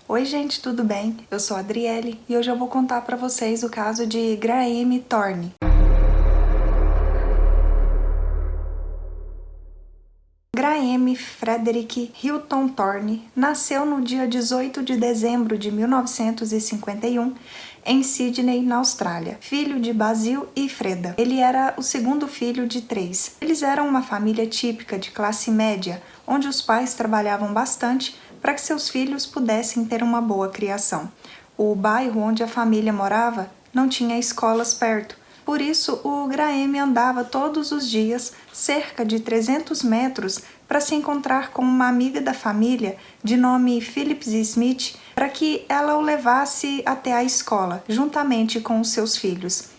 Oi gente, tudo bem? Eu sou a Adriele e hoje eu vou contar para vocês o caso de Graham Thorne. Graham Frederick Hilton Thorne nasceu no dia 18 de dezembro de 1951 em Sydney, na Austrália, filho de Basil e Freda. Ele era o segundo filho de 3. Eles eram uma família típica de classe média, onde os pais trabalhavam bastante para que seus filhos pudessem ter uma boa criação. O bairro onde a família morava não tinha escolas perto, por isso o Graham andava todos os dias cerca de 300 metros para se encontrar com uma amiga da família de nome Phillips Smith para que ela o levasse até a escola, juntamente com os seus filhos.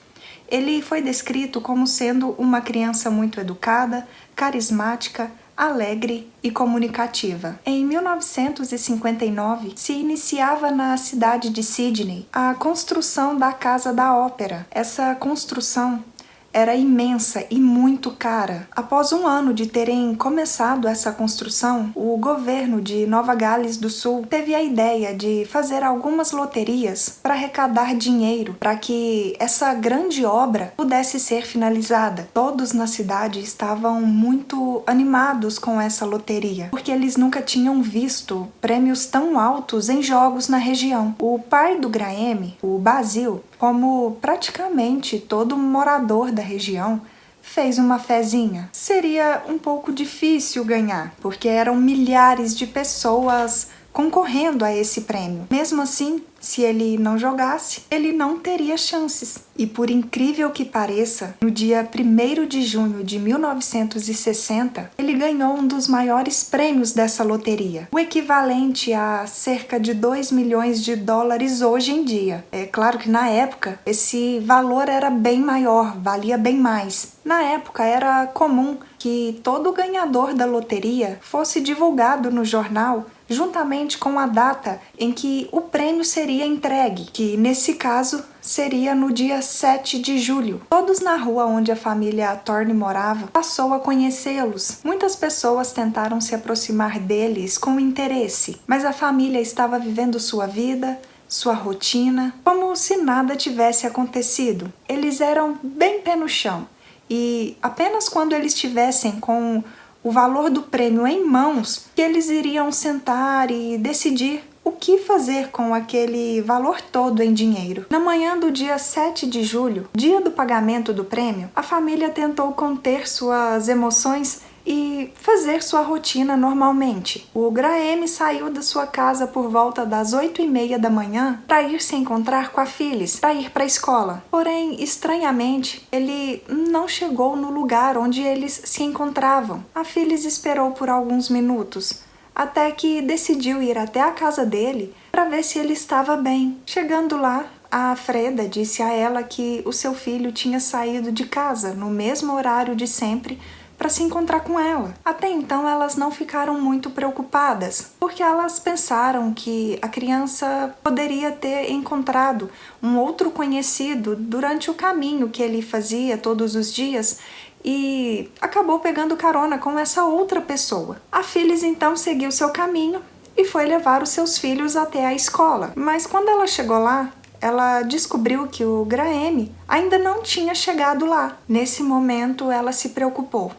Ele foi descrito como sendo uma criança muito educada, carismática, alegre e comunicativa. Em 1959, se iniciava na cidade de Sydney a construção da Casa da Ópera. Essa construção era imensa e muito cara. Após um ano de terem começado essa construção, o governo de Nova Gales do Sul teve a ideia de fazer algumas loterias para arrecadar dinheiro para que essa grande obra pudesse ser finalizada. Todos na cidade estavam muito animados com essa loteria, porque eles nunca tinham visto prêmios tão altos em jogos na região. O pai do Graham, o Basil, como praticamente todo morador da região, fez uma fezinha. Seria um pouco difícil ganhar, porque eram milhares de pessoas concorrendo a esse prêmio. Mesmo assim, se ele não jogasse, ele não teria chances. E por incrível que pareça, no dia 1º de junho de 1960, ele ganhou um dos maiores prêmios dessa loteria, o equivalente a cerca de 2 milhões de dólares hoje em dia. É claro que na época esse valor era bem maior, valia bem mais. Na época era comum que todo ganhador da loteria fosse divulgado no jornal juntamente com a data em que o prêmio seria entregue, que nesse caso seria no dia 7 de julho. Todos na rua onde a família Thorne morava passou a conhecê-los. Muitas pessoas tentaram se aproximar deles com interesse, mas a família estava vivendo sua vida, sua rotina, como se nada tivesse acontecido. Eles eram bem pé no chão e apenas quando eles estivessem com o valor do prêmio em mãos, que eles iriam sentar e decidir o que fazer com aquele valor todo em dinheiro. Na manhã do dia 7 de julho, dia do pagamento do prêmio, a família tentou conter suas emoções e fazer sua rotina normalmente. O Graham saiu da sua casa por volta das 8h30 da manhã para ir se encontrar com a Phyllis, para ir para a escola. Porém, estranhamente, ele não chegou no lugar onde eles se encontravam. A Phyllis esperou por alguns minutos, até que decidiu ir até a casa dele para ver se ele estava bem. Chegando lá, a Freda disse a ela que o seu filho tinha saído de casa no mesmo horário de sempre para se encontrar com ela. Até então elas não ficaram muito preocupadas, porque elas pensaram que a criança poderia ter encontrado um outro conhecido durante o caminho que ele fazia todos os dias e acabou pegando carona com essa outra pessoa. A Phyllis então seguiu seu caminho e foi levar os seus filhos até a escola. Mas quando ela chegou lá, ela descobriu que o Graham ainda não tinha chegado lá. Nesse momento ela se preocupou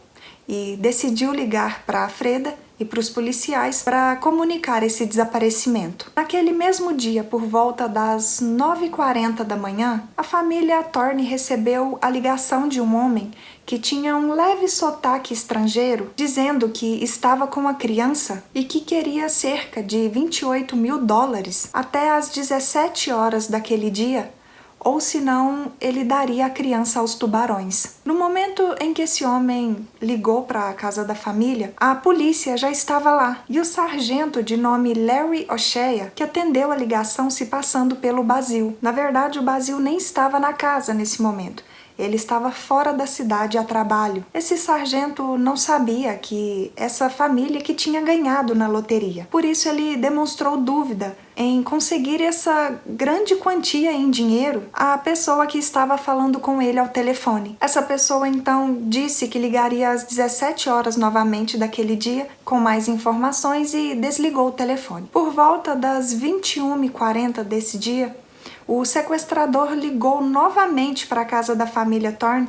e decidiu ligar para a Freda e para os policiais para comunicar esse desaparecimento. Naquele mesmo dia, por volta das 9h40 da manhã, a família Thorne recebeu a ligação de um homem que tinha um leve sotaque estrangeiro, dizendo que estava com a criança e que queria cerca de 28 mil dólares até às 17 horas daquele dia, ou senão ele daria a criança aos tubarões. No momento em que esse homem ligou para a casa da família, a polícia já estava lá e o sargento de nome Larry O'Shea, que atendeu a ligação se passando pelo Basil. Na verdade, o Basil nem estava na casa nesse momento. Ele estava fora da cidade a trabalho. Esse sargento não sabia que essa família que tinha ganhado na loteria. Por isso ele demonstrou dúvida em conseguir essa grande quantia em dinheiro à pessoa que estava falando com ele ao telefone. Essa pessoa então disse que ligaria às 17 horas novamente daquele dia com mais informações e desligou o telefone. Por volta das 21h40 desse dia, o sequestrador ligou novamente para a casa da família Thorne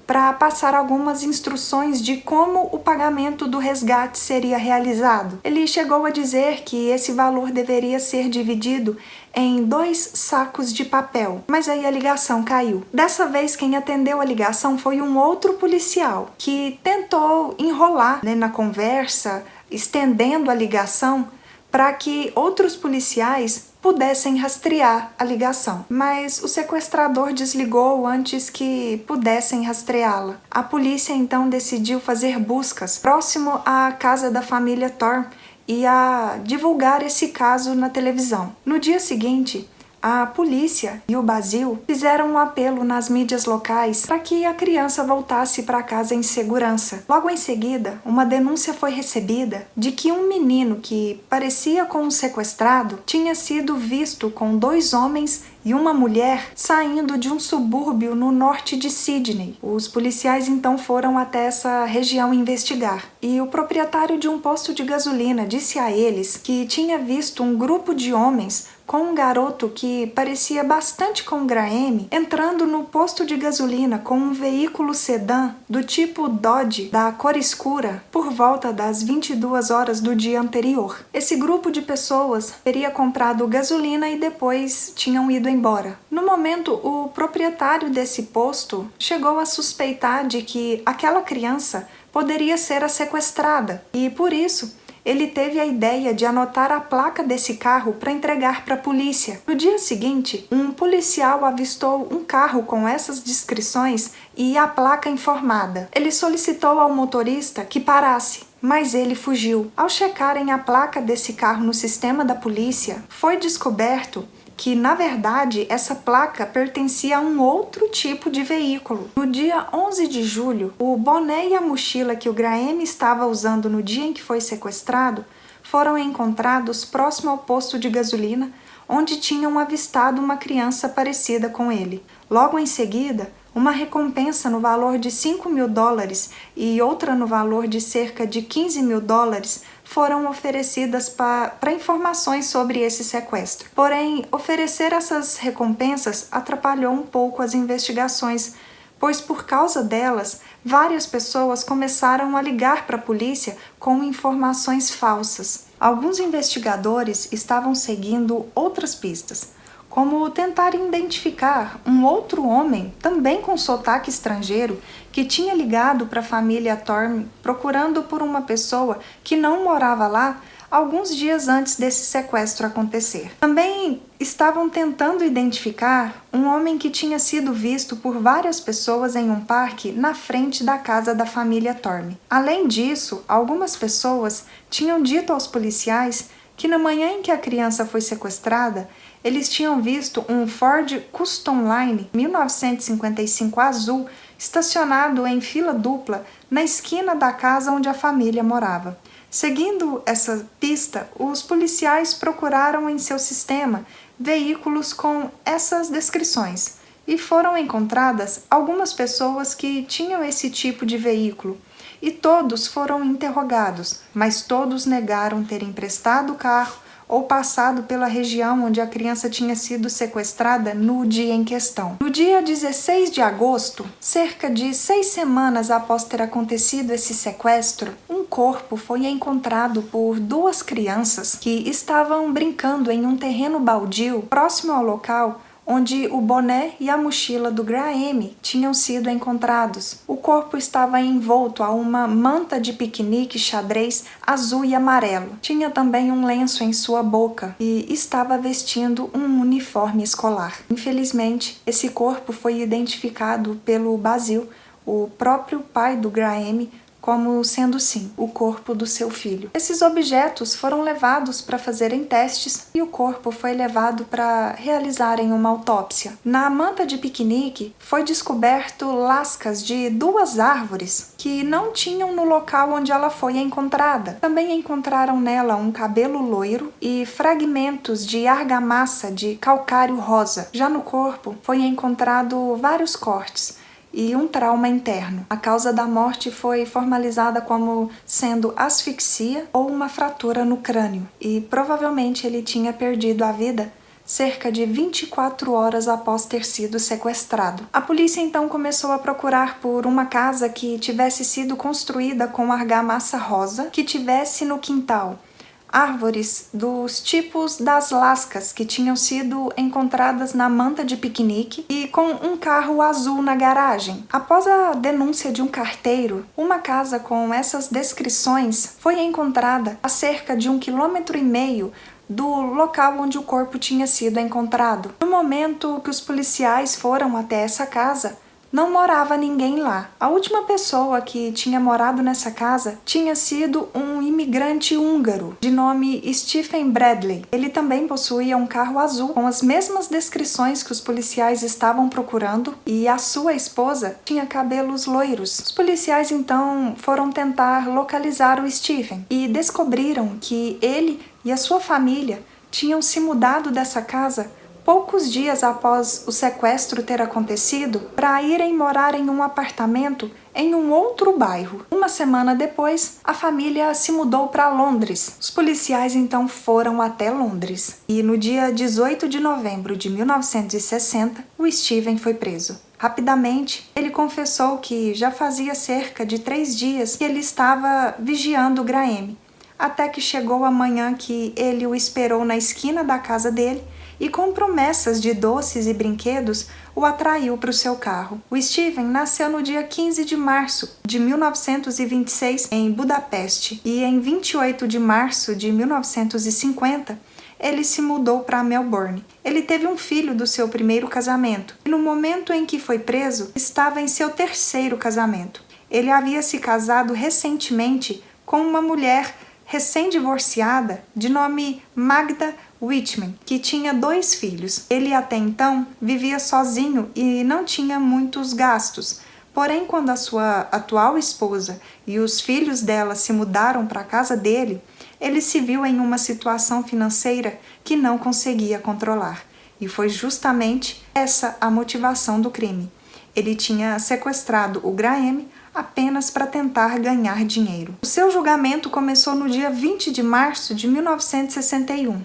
para passar algumas instruções de como o pagamento do resgate seria realizado. Ele chegou a dizer que esse valor deveria ser dividido em 2 sacos de papel, mas aí a ligação caiu. Dessa vez quem atendeu a ligação foi um outro policial que tentou enrolar, na conversa, estendendo a ligação para que outros policiais pudessem rastrear a ligação. Mas o sequestrador desligou antes que pudessem rastreá-la. A polícia então decidiu fazer buscas próximo à casa da família Thorne e a divulgar esse caso na televisão. No dia seguinte, a polícia e o Basil fizeram um apelo nas mídias locais para que a criança voltasse para casa em segurança. Logo em seguida, uma denúncia foi recebida de que um menino que parecia com um sequestrado tinha sido visto com 2 homens e uma mulher saindo de um subúrbio no norte de Sydney. Os policiais então foram até essa região investigar. E o proprietário de um posto de gasolina disse a eles que tinha visto um grupo de homens com um garoto que parecia bastante com Graham entrando no posto de gasolina com um veículo sedã do tipo Dodge da cor escura por volta das 22 horas do dia anterior. Esse grupo de pessoas teria comprado gasolina e depois tinham ido embora. No momento, o proprietário desse posto chegou a suspeitar de que aquela criança poderia ser a sequestrada e, por isso, ele teve a ideia de anotar a placa desse carro para entregar para a polícia. No dia seguinte, um policial avistou um carro com essas descrições e a placa informada. Ele solicitou ao motorista que parasse, mas ele fugiu. Ao checarem a placa desse carro no sistema da polícia, foi descoberto que, na verdade, essa placa pertencia a um outro tipo de veículo. No dia 11 de julho, o boné e a mochila que o Graham estava usando no dia em que foi sequestrado foram encontrados próximo ao posto de gasolina, onde tinham avistado uma criança parecida com ele. Logo em seguida, uma recompensa no valor de $5.000 e outra no valor de cerca de $15.000 foram oferecidas para informações sobre esse sequestro. Porém, oferecer essas recompensas atrapalhou um pouco as investigações, pois por causa delas, várias pessoas começaram a ligar para a polícia com informações falsas. Alguns investigadores estavam seguindo outras pistas, como tentar identificar um outro homem, também com sotaque estrangeiro, que tinha ligado para a família Thorne procurando por uma pessoa que não morava lá alguns dias antes desse sequestro acontecer. Também estavam tentando identificar um homem que tinha sido visto por várias pessoas em um parque na frente da casa da família Thorne. Além disso, algumas pessoas tinham dito aos policiais que na manhã em que a criança foi sequestrada, eles tinham visto um Ford Custom Line 1955 azul estacionado em fila dupla na esquina da casa onde a família morava. Seguindo essa pista, os policiais procuraram em seu sistema veículos com essas descrições e foram encontradas algumas pessoas que tinham esse tipo de veículo e todos foram interrogados, mas todos negaram ter emprestado o carro ou passado pela região onde a criança tinha sido sequestrada no dia em questão. No dia 16 de agosto, cerca de 6 semanas após ter acontecido esse sequestro, um corpo foi encontrado por 2 crianças que estavam brincando em um terreno baldio próximo ao local onde o boné e a mochila do Graham tinham sido encontrados. O corpo estava envolto a uma manta de piquenique xadrez azul e amarelo. Tinha também um lenço em sua boca e estava vestindo um uniforme escolar. Infelizmente, esse corpo foi identificado pelo Basil, o próprio pai do Graham, como sendo sim o corpo do seu filho. Esses objetos foram levados para fazerem testes e o corpo foi levado para realizarem uma autópsia. Na manta de piquenique foi descoberto lascas de 2 árvores que não tinham no local onde ela foi encontrada. Também encontraram nela um cabelo loiro e fragmentos de argamassa de calcário rosa. Já no corpo foi encontrado vários cortes e um trauma interno. A causa da morte foi formalizada como sendo asfixia ou uma fratura no crânio, e provavelmente ele tinha perdido a vida cerca de 24 horas após ter sido sequestrado. A polícia então começou a procurar por uma casa que tivesse sido construída com argamassa rosa, que tivesse no quintal árvores dos tipos das lascas que tinham sido encontradas na manta de piquenique e com um carro azul na garagem. Após a denúncia de um carteiro, uma casa com essas descrições foi encontrada a cerca de 1,5 km do local onde o corpo tinha sido encontrado. No momento que os policiais foram até essa casa, não morava ninguém lá. A última pessoa que tinha morado nessa casa tinha sido um imigrante húngaro de nome Stephen Bradley. Ele também possuía um carro azul com as mesmas descrições que os policiais estavam procurando e a sua esposa tinha cabelos loiros. Os policiais então foram tentar localizar o Stephen e descobriram que ele e a sua família tinham se mudado dessa casa poucos dias após o sequestro ter acontecido para irem morar em um apartamento em um outro bairro. Uma semana depois, a família se mudou para Londres. Os policiais então foram até Londres e no dia 18 de novembro de 1960, o Stephen foi preso. Rapidamente, ele confessou que já fazia cerca de 3 dias que ele estava vigiando o Graham, até que chegou a manhã que ele o esperou na esquina da casa dele e com promessas de doces e brinquedos o atraiu para o seu carro. O Stephen nasceu no dia 15 de março de 1926 em Budapeste e em 28 de março de 1950 ele se mudou para Melbourne. Ele teve um filho do seu primeiro casamento e no momento em que foi preso estava em seu 3º casamento. Ele havia se casado recentemente com uma mulher recém-divorciada de nome Magda Whitman, que tinha 2 filhos. Ele até então vivia sozinho e não tinha muitos gastos. Porém, quando a sua atual esposa e os filhos dela se mudaram para a casa dele, ele se viu em uma situação financeira que não conseguia controlar. E foi justamente essa a motivação do crime. Ele tinha sequestrado o Graham apenas para tentar ganhar dinheiro. O seu julgamento começou no dia 20 de março de 1961.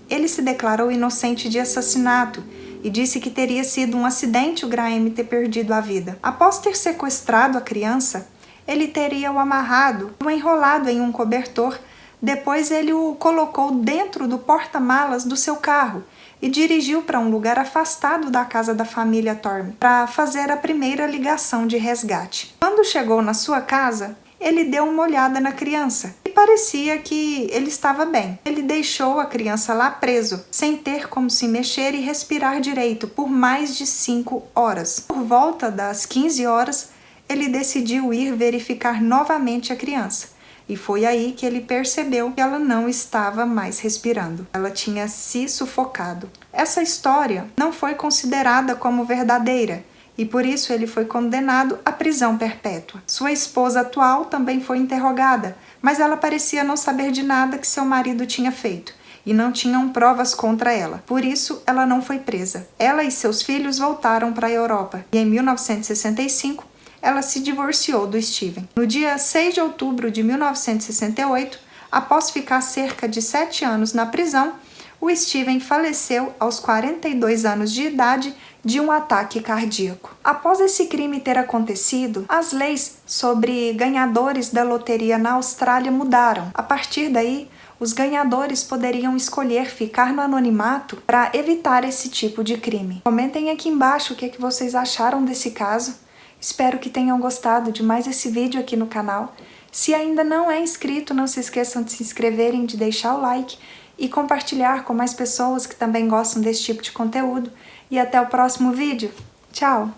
Ele se declarou inocente de assassinato e disse que teria sido um acidente o Graham ter perdido a vida. Após ter sequestrado a criança, ele teria o amarrado e o enrolado em um cobertor. Depois ele o colocou dentro do porta-malas do seu carro e dirigiu para um lugar afastado da casa da família Thorne para fazer a primeira ligação de resgate. Quando chegou na sua casa, ele deu uma olhada na criança e parecia que ele estava bem. Ele deixou a criança lá preso, sem ter como se mexer e respirar direito por mais de 5 horas. Por volta das 15 horas, ele decidiu ir verificar novamente a criança. E foi aí que ele percebeu que ela não estava mais respirando. Ela tinha se sufocado. Essa história não foi considerada como verdadeira e por isso ele foi condenado à prisão perpétua. Sua esposa atual também foi interrogada, mas ela parecia não saber de nada que seu marido tinha feito e não tinham provas contra ela. Por isso, ela não foi presa. Ela e seus filhos voltaram para a Europa e em 1965 ela se divorciou do Stephen. No dia 6 de outubro de 1968, após ficar cerca de 7 anos na prisão, o Stephen faleceu aos 42 anos de idade de um ataque cardíaco. Após esse crime ter acontecido, as leis sobre ganhadores da loteria na Austrália mudaram. A partir daí, os ganhadores poderiam escolher ficar no anonimato para evitar esse tipo de crime. Comentem aqui embaixo o que vocês acharam desse caso. Espero que tenham gostado de mais esse vídeo aqui no canal. Se ainda não é inscrito, não se esqueçam de se inscreverem, de deixar o like e compartilhar com mais pessoas que também gostam desse tipo de conteúdo. E até o próximo vídeo. Tchau!